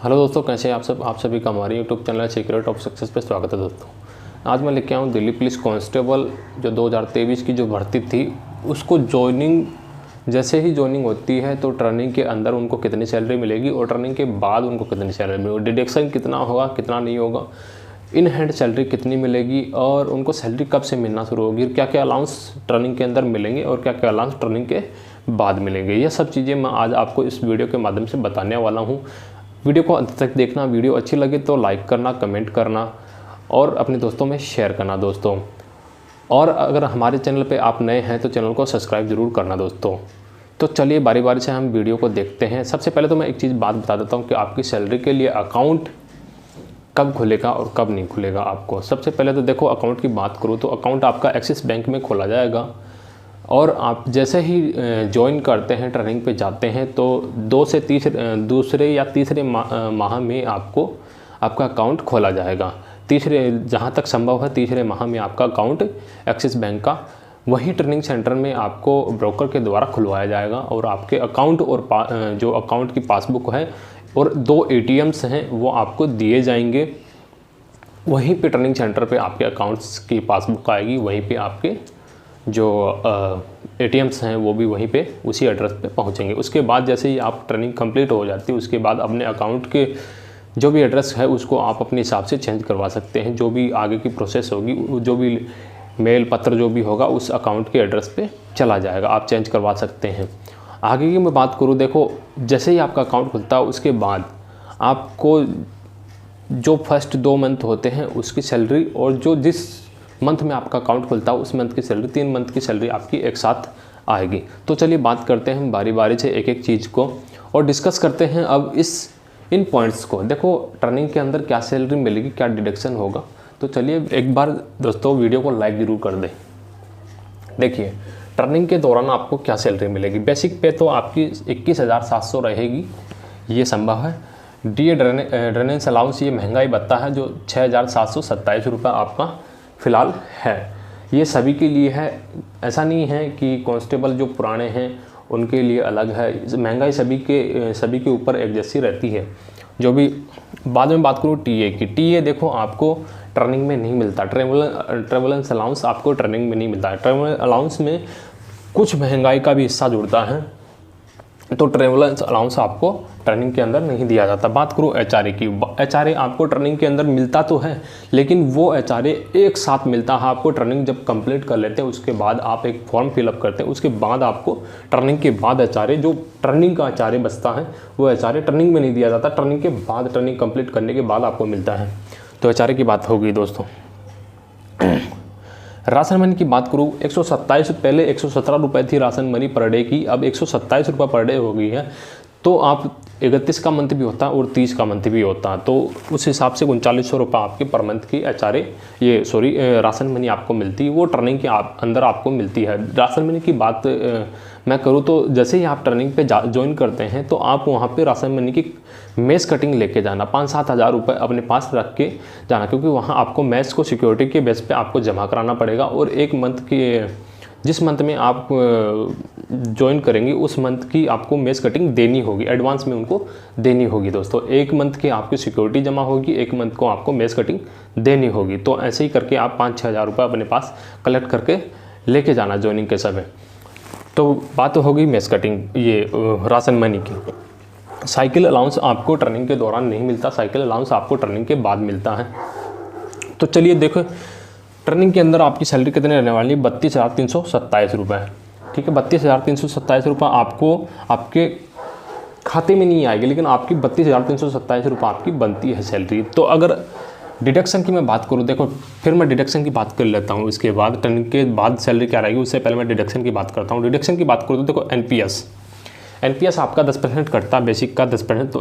Hello दोस्तों, कैसे हैं आप सब। आप सभी का हमारे YouTube channel secret of success पे स्वागत है। दोस्तों आज मैं लेके आऊँ दिल्ली पुलिस कांस्टेबल जो 2023 की जो भर्ती थी उसको ज्वाइनिंग, जैसे ही ज्वाइनिंग होती है तो ट्रेनिंग के अंदर उनको कितनी सैलरी मिलेगी और ट्रेनिंग के बाद उनको कितनी सैलरी मिलेगी, डिडक्शन कितना होगा कितना नहीं होगा, इन हैंड सैलरी कितनी मिलेगी और उनको सैलरी कब से मिलना शुरू होगी, क्या क्या अलाउंस ट्रेनिंग के अंदर मिलेंगे और क्या क्या अलाउंस ट्रेनिंग के बाद मिलेंगे। ये सब चीज़ें मैं आज आपको इस वीडियो के माध्यम से बताने वाला हूँ। वीडियो को अंत तक देखना, वीडियो अच्छी लगे तो लाइक करना, कमेंट करना और अपने दोस्तों में शेयर करना दोस्तों। और अगर हमारे चैनल पे आप नए हैं तो चैनल को सब्सक्राइब ज़रूर करना दोस्तों। तो चलिए बारी बारी से हम वीडियो को देखते हैं। सबसे पहले तो मैं एक चीज़ बात बता देता हूँ कि आपकी सैलरी के लिए अकाउंट कब खुलेगा और कब नहीं खुलेगा आपको। सबसे पहले तो देखो, अकाउंट की बात करूँ तो अकाउंट आपका एक्सिस बैंक में खोला जाएगा और आप जैसे ही ज्वाइन करते हैं, ट्रेनिंग पे जाते हैं तो दूसरे या तीसरे माह में आपका अकाउंट खोला जाएगा। जहाँ तक संभव है तीसरे माह में आपका अकाउंट एक्सिस बैंक का वही ट्रेनिंग सेंटर में आपको ब्रोकर के द्वारा खुलवाया जाएगा और आपके अकाउंट और जो अकाउंट की पासबुक है और 2 ATMs हैं वो आपको दिए जाएंगे। वहीं पे ट्रेनिंग सेंटर पे आपके अकाउंट्स की पासबुक आएगी, वहीं पे आपके जो ATMs हैं वो भी वहीं पे उसी एड्रेस पे पहुंचेंगे। उसके बाद जैसे ही आप ट्रेनिंग कंप्लीट हो जाती है उसके बाद अपने अकाउंट के जो भी एड्रेस है उसको आप अपने हिसाब से चेंज करवा सकते हैं। जो भी आगे की प्रोसेस होगी, जो भी मेल पत्र जो भी होगा उस अकाउंट के एड्रेस पे चला जाएगा, आप चेंज करवा सकते हैं। आगे की मैं बात करूँ, देखो जैसे ही आपका अकाउंट खुलता है उसके बाद आपको जो फर्स्ट 2 मंथ होते हैं उसकी सैलरी और जो जिस मंथ में आपका अकाउंट खुलता है उस मंथ की सैलरी, 3 मंथ की सैलरी आपकी एक साथ आएगी। तो चलिए बात करते हैं बारी बारी से एक एक चीज़ को और डिस्कस करते हैं अब इन पॉइंट्स को। देखो ट्रेनिंग के अंदर क्या सैलरी मिलेगी, क्या डिडक्शन होगा। तो चलिए एक बार दोस्तों वीडियो को लाइक ज़रूर कर दें। देखिए ट्रेनिंग के दौरान आपको क्या सैलरी मिलेगी। बेसिक पे तो आपकी 21,700 रहेगी, ये संभव है। DA ड्रेनेज अलाउंस ये महंगाई भत्ता है जो 6,727 रुपये आपका फ़िलहाल है। ये सभी के लिए है, ऐसा नहीं है कि कांस्टेबल जो पुराने हैं उनके लिए अलग है। महंगाई सभी के ऊपर एक जैसी रहती है। जो भी बाद में बात करूँ TA की, TA देखो आपको ट्रेनिंग में नहीं मिलता। ट्रेवलेंस अलाउंस आपको ट्रेनिंग में नहीं मिलता है। ट्रेवल अलाउंस में कुछ महंगाई का भी हिस्सा जुड़ता है, तो ट्रेवलेंस अलाउंस आपको ट्रेनिंग के अंदर नहीं दिया जाता। बात करूँ HRA की, HRA आपको ट्रेनिंग के अंदर मिलता तो है लेकिन वो HRA एक साथ मिलता है आपको। ट्रेनिंग जब कंप्लीट कर लेते हैं उसके बाद आप एक फॉर्म फिलअप करते हैं, उसके बाद आपको ट्रेनिंग के बाद HRA, जो ट्रेनिंग का HRA बचता है वो HRA ट्रेनिंग में नहीं दिया जाता, ट्रेनिंग के बाद, ट्रेनिंग कंप्लीट करने के बाद आपको मिलता है। तो HRA की बात हो गई दोस्तों। राशन मनी की बात करूँ, 127, पहले 117 रुपये थी राशन मनी पर डे की, अब 127 रुपये पर डे हो गई है। तो आप 31 का मंथ भी होता है और 30 का मंथ भी होता है, तो उस हिसाब से 3900 रुपये आपके पर मंथ की राशन मनी आपको मिलती है। वो ट्रेनिंग के अंदर आपको मिलती है। राशन मनी की बात मैं करूँ तो जैसे ही आप ट्रेनिंग पे ज्वाइन करते हैं तो आप वहाँ पे राशन मनी की मेस कटिंग लेके जाना, 5-7 हज़ार रुपये अपने पास रख के जाना, क्योंकि वहाँ आपको मेस को सिक्योरिटी के बेस पे आपको जमा कराना पड़ेगा। और एक मंथ की, जिस मंथ में आप ज्वाइन करेंगे उस मंथ की आपको मेस कटिंग देनी होगी, एडवांस में उनको देनी होगी दोस्तों। एक मंथ की आपकी सिक्योरिटी जमा होगी, एक मंथ को आपको मेस कटिंग देनी होगी। तो ऐसे ही करके आप 5-6 हज़ार रुपये अपने पास कलेक्ट करके लेके जाना ज्वाइनिंग के समय। तो बात होगी मेस कटिंग, ये राशन मनी की। साइकिल अलाउंस आपको ट्रेनिंग के दौरान नहीं मिलता, साइकिल अलाउंस आपको ट्रेनिंग के बाद मिलता है। तो चलिए देखो ट्रेनिंग के अंदर आपकी सैलरी कितने रहने वाली है, 32,327 रुपये। ठीक है, 32,327 रुपये आपको आपके खाते में नहीं आएगी, लेकिन आपकी 32,327 रुपये आपकी बनती है सैलरी। तो अगर डिडक्शन की मैं बात करूँ, देखो फिर मैं डिडक्शन की बात कर लेता हूँ। इसके बाद ट्रेनिंग के बाद सैलरी क्या रहेगी उससे पहले मैं डिडक्शन की बात करता हूँ। डिडक्शन की बात करूँ तो देखो NPS आपका 10% कटता है, बेसिक का 10%, तो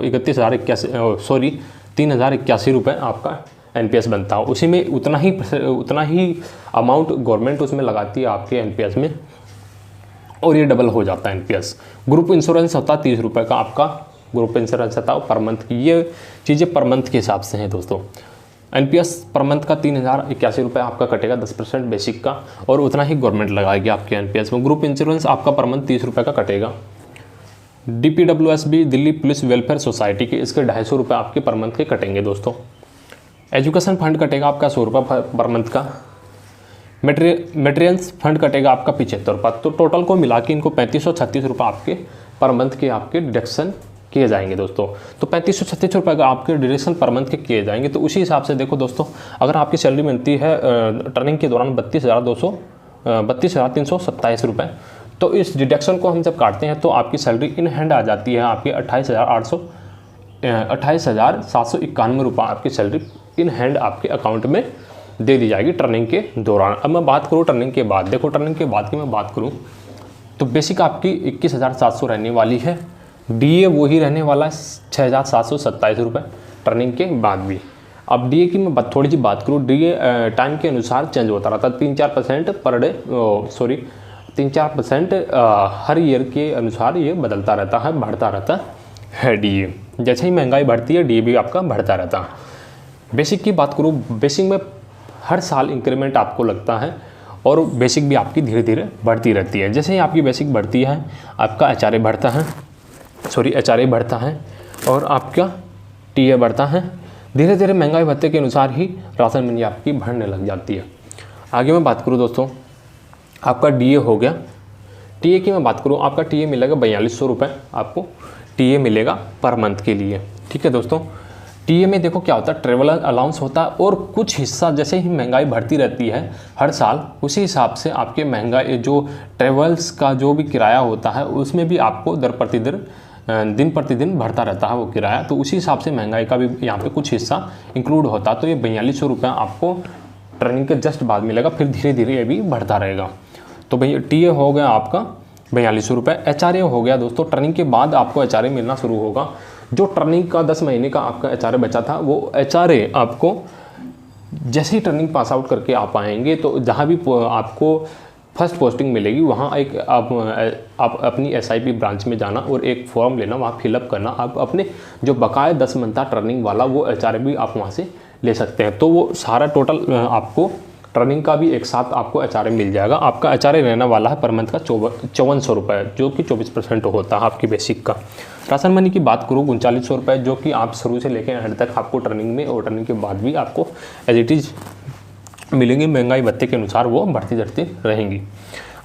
3,081 रुपये आपका NPS बनता है। उसी में उतना ही अमाउंट गवर्नमेंट उसमें लगाती है आपके NPS में, और ये डबल हो जाता है NPS। ग्रुप इंश्योरेंस होता है 30 रुपये का, आपका ग्रुप इंश्योरेंस होता है पर मंथ की। ये चीज़ें पर मंथ के हिसाब से हैं दोस्तों। NPS पर मंथ का 3,081 रुपये आपका कटेगा 10% बेसिक का, और उतना ही गवर्नमेंट लगाएगी आपके NPS में। ग्रुप इंश्योरेंस आपका पर मंथ 30 रुपये का कटेगा। DPWSB Delhi police welfare society के इसके 250 रुपये आपके पर मंथ के कटेंगे दोस्तों। एजुकेशन फंड कटेगा आपका 100 रुपये पर मंथ का। मटेरियल्स फंड कटेगा आपका 75 रुपये। तो टोटल को मिला के इनको 3536 रुपये आपके पर मंथ के आपके डिडक्शन किए जाएंगे दोस्तों। तो 3536 रुपये का आपके डिडक्शन पर मंथ के किए जाएंगे। तो उसी हिसाब से देखो दोस्तों, अगर आपकी सैलरी मिलती है टर्निंग के दौरान 32,327 रुपये, तो इस डिडक्शन को हम जब काटते हैं तो आपकी सैलरी इन हैंड आ जाती है आपकी 28,791 रुपये आपकी सैलरी इन हैंड आपके अकाउंट में दे दी जाएगी टर्निंग के दौरान। अब मैं बात करूँ टर्निंग के बाद, देखो टर्निंग के बाद की मैं बात करूँ तो बेसिक आपकी 21,700 रहने वाली है। DA वही रहने वाला है 6,727 रुपये टर्निंग के बाद भी। अब DA की मैं थोड़ी सी बात करूँ, DA टाइम के अनुसार चेंज होता रहता है, 3-4% पर डे 3-4% हर ईयर के अनुसार ये बदलता रहता है, बढ़ता रहता है DA। जैसे ही महंगाई बढ़ती है DA भी आपका बढ़ता रहता है। बेसिक की बात करूँ, बेसिक में हर साल इंक्रीमेंट आपको लगता है और बेसिक भी आपकी धीरे धीरे बढ़ती रहती है। जैसे ही आपकी बेसिक बढ़ती है आपका HRA बढ़ता है, HRA बढ़ता है और आपका TA बढ़ता है। धीरे धीरे महंगाई भत्ते के अनुसार ही राशन मंडी आपकी बढ़ने लग जाती है। आगे मैं बात करूँ दोस्तों, आपका DA हो गया। TA की मैं बात करूँ, आपका TA मिलेगा 4200 रुपये आपको TA मिलेगा पर मंथ के लिए। ठीक है दोस्तों। TA में देखो क्या होता है, ट्रेवल अलाउंस होता है और कुछ हिस्सा जैसे ही महंगाई बढ़ती रहती है हर साल, उसी हिसाब से आपके महंगाई जो ट्रेवल्स का जो भी किराया होता है उसमें भी आपको दिन प्रतिदिन बढ़ता रहता है वो किराया। तो उसी हिसाब से महंगाई का भी यहाँ पे कुछ हिस्सा इंक्लूड होता है। तो ये 4200 रुपये आपको ट्रेनिंग के जस्ट बाद मिलेगा, फिर धीरे धीरे ये भी बढ़ता रहेगा। तो भैया TA हो गया आपका 4200 रुपये। HRA हो गया दोस्तों, ट्रेनिंग के बाद आपको HRA मिलना शुरू होगा। जो ट्रेनिंग का 10 महीने का आपका HRA बचा था, वो HRA आपको जैसे ही ट्रेनिंग पास आउट करके आप आएंगे तो जहाँ भी आपको फर्स्ट पोस्टिंग मिलेगी वहाँ एक आप अपनी SIP ब्रांच में जाना और एक फॉर्म लेना, वहाँ फिलअप करना। आप अपने जो बकाया 10 मंथ था ट्रेनिंग वाला वो HRA भी आप वहाँ से ले सकते हैं। तो वो सारा टोटल आपको ट्रेनिंग का भी एक साथ आपको HRA मिल जाएगा। आपका HRA रहने वाला है पर मंथ का 5400 रुपये, जो कि 24% होता है आपकी बेसिक का। राशन मनी की बात करूँ 3900 रुपये, जो कि आप शुरू से लेकर एंड तक आपको ट्रेनिंग में और ट्रेनिंग के बाद भी आपको एज इट इज़ मिलेंगी। महंगाई भत्ते के अनुसार वो बढ़ती बढ़ती रहेंगी।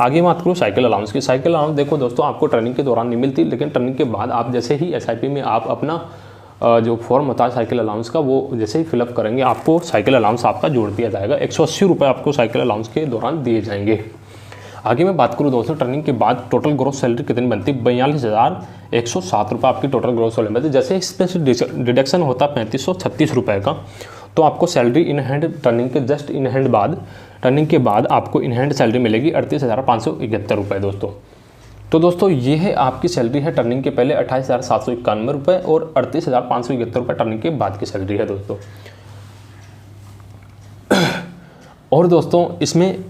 आगे बात करूँ साइकिल अलाउंस की। साइकिल अलाउंस देखो दोस्तों, आपको ट्रेनिंग के दौरान नहीं मिलती, लेकिन ट्रेनिंग के बाद आप जैसे ही SIP में आप अपना जो फॉर्म होता है साइकिल अलाउंस का, वो जैसे ही फिलअप करेंगे आपको साइकिल अलाउंस आपका जोड़ दिया जाएगा। 180 रुपये आपको साइकिल अलाउंस के दौरान दिए जाएंगे। आगे मैं बात करूँ दोस्तों, ट्रेनिंग के बाद टोटल ग्रोस सैलरी कितनी बनती है, 42,107 रुपये आपकी टोटल ग्रोस सैलरी बनती है। जैसे इसमें से डिडक्शन होता है 3536 रुपये का, तो आपको सैलरी इन हैंड ट्रेनिंग के जस्ट इन हैंड बाद टर्निंग के बाद आपको इन हैंड सैलरी मिलेगी 38,571 रुपये दोस्तों। तो दोस्तों ये है आपकी सैलरी है टर्निंग के पहले 28,791 रुपये और 38,571 रुपये टर्निंग के बाद की सैलरी है दोस्तों। और दोस्तों इसमें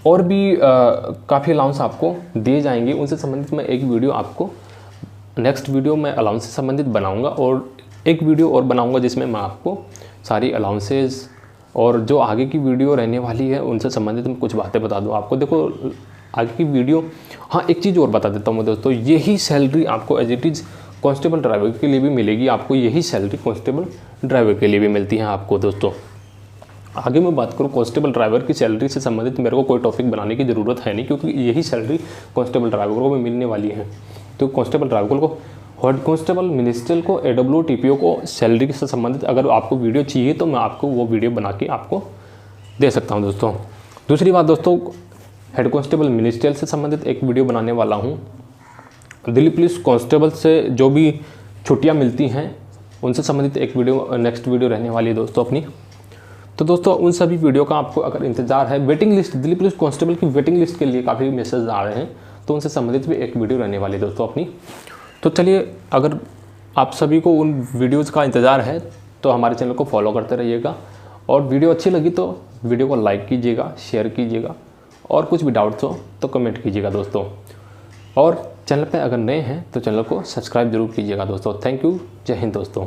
और भी काफ़ी अलाउंस आपको दिए जाएंगे, उनसे संबंधित मैं एक वीडियो आपको नेक्स्ट वीडियो में अलाउंस से संबंधित बनाऊंगा और एक वीडियो और बनाऊंगा जिसमें मैं आपको सारी अलाउंसेस और जो आगे की वीडियो रहने वाली है उनसे संबंधित मैं कुछ बातें बता दूं आपको। देखो आगे की वीडियो, हाँ एक चीज़ और बता देता हूँ दोस्तों, यही सैलरी आपको as it is constable driver के लिए भी मिलेगी। आपको यही सैलरी कांस्टेबल ड्राइवर के लिए भी मिलती है आपको दोस्तों। आगे मैं बात करूँ कांस्टेबल ड्राइवर की सैलरी से संबंधित मेरे को कोई टॉपिक बनाने की ज़रूरत है नहीं, क्योंकि यही सैलरी कांस्टेबल ड्राइवर को भी मिलने वाली है। तो कांस्टेबल ड्राइवर को, हेड कांस्टेबल, मिनिस्ट्रियल को, AW TPO को सैलरी से संबंधित अगर आपको वीडियो चाहिए तो मैं आपको वो वीडियो बना के आपको दे सकता हूँ दोस्तों। दूसरी बात दोस्तों, हेड कांस्टेबल मिनिस्ट्रियल से संबंधित एक वीडियो बनाने वाला हूँ। दिल्ली पुलिस कांस्टेबल से जो भी छुट्टियाँ मिलती हैं उनसे संबंधित एक वीडियो नेक्स्ट वीडियो रहने वाली है दोस्तों अपनी। तो दोस्तों उन सभी वीडियो का आपको अगर इंतजार है, waiting list, Delhi police constable की वेटिंग लिस्ट के लिए काफ़ी मैसेज आ रहे हैं, तो उनसे संबंधित भी एक वीडियो रहने वाली है दोस्तों अपनी। तो चलिए, अगर आप सभी को उन वीडियोज़ का इंतज़ार है तो हमारे चैनल को फॉलो करते रहिएगा, और वीडियो अच्छी लगी तो वीडियो को लाइक कीजिएगा, शेयर कीजिएगा, और कुछ भी डाउट्स हो तो कमेंट कीजिएगा दोस्तों। और चैनल पे अगर नए हैं तो चैनल को सब्सक्राइब जरूर कीजिएगा दोस्तों। थैंक यू, जय हिंद दोस्तों।